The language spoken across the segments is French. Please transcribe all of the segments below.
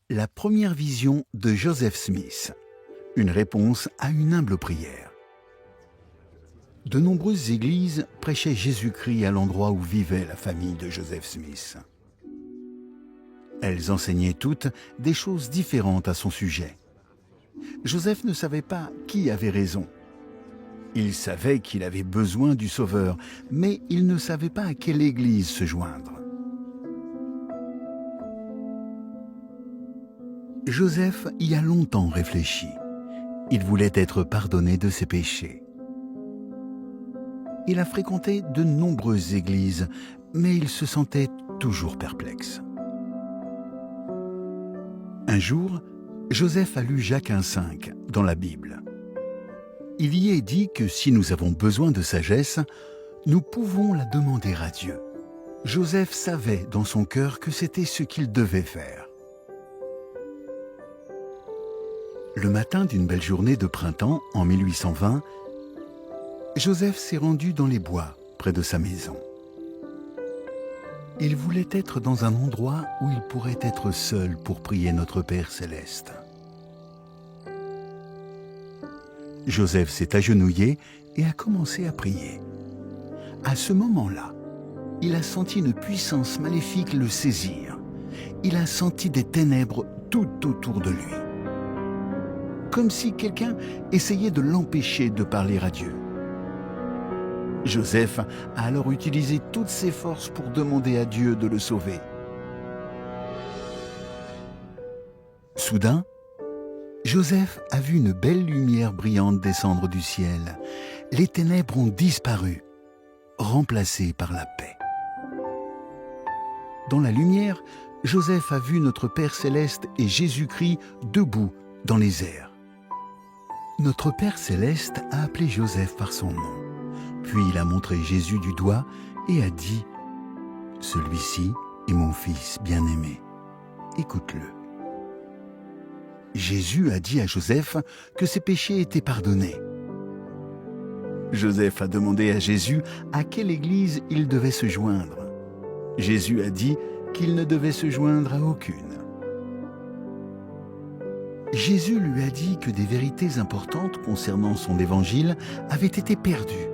La première vision de Joseph Smith, une réponse à une humble prière. De nombreuses églises prêchaient Jésus-Christ à l'endroit où vivait la famille de Joseph Smith. Elles enseignaient toutes des choses différentes à son sujet. Joseph ne savait pas qui avait raison. Il savait qu'il avait besoin du Sauveur, mais il ne savait pas à quelle église se joindre. Joseph y a longtemps réfléchi. Il voulait être pardonné de ses péchés. Il a fréquenté de nombreuses églises, mais il se sentait toujours perplexe. Un jour, Joseph a lu Jacques 1,5 dans la Bible. Il y est dit que si nous avons besoin de sagesse, nous pouvons la demander à Dieu. Joseph savait dans son cœur que c'était ce qu'il devait faire. Le matin d'une belle journée de printemps, en 1820, Joseph s'est rendu dans les bois, près de sa maison. Il voulait être dans un endroit où il pourrait être seul pour prier notre Père céleste. Joseph s'est agenouillé et a commencé à prier. À ce moment-là, il a senti une puissance maléfique le saisir. Il a senti des ténèbres tout autour de lui. Comme si quelqu'un essayait de l'empêcher de parler à Dieu. Joseph a alors utilisé toutes ses forces pour demander à Dieu de le sauver. Soudain, Joseph a vu une belle lumière brillante descendre du ciel. Les ténèbres ont disparu, remplacées par la paix. Dans la lumière, Joseph a vu notre Père céleste et Jésus-Christ debout dans les airs. Notre Père céleste a appelé Joseph par son nom. Puis il a montré Jésus du doigt et a dit « Celui-ci est mon fils bien-aimé, écoute-le ». Jésus a dit à Joseph que ses péchés étaient pardonnés. Joseph a demandé à Jésus à quelle église il devait se joindre. Jésus a dit qu'il ne devait se joindre à aucune. Jésus lui a dit que des vérités importantes concernant son évangile avaient été perdues.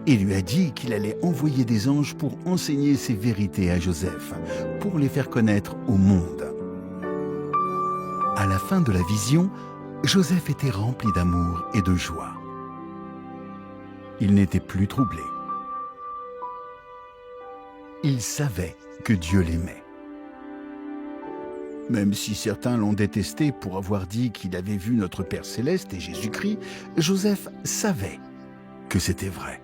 Et lui a dit qu'il allait envoyer des anges pour enseigner ces vérités à Joseph, pour les faire connaître au monde. À la fin de la vision, Joseph était rempli d'amour et de joie. Il n'était plus troublé. Il savait que Dieu l'aimait. Même si certains l'ont détesté pour avoir dit qu'il avait vu notre Père céleste et Jésus-Christ, Joseph savait que c'était vrai.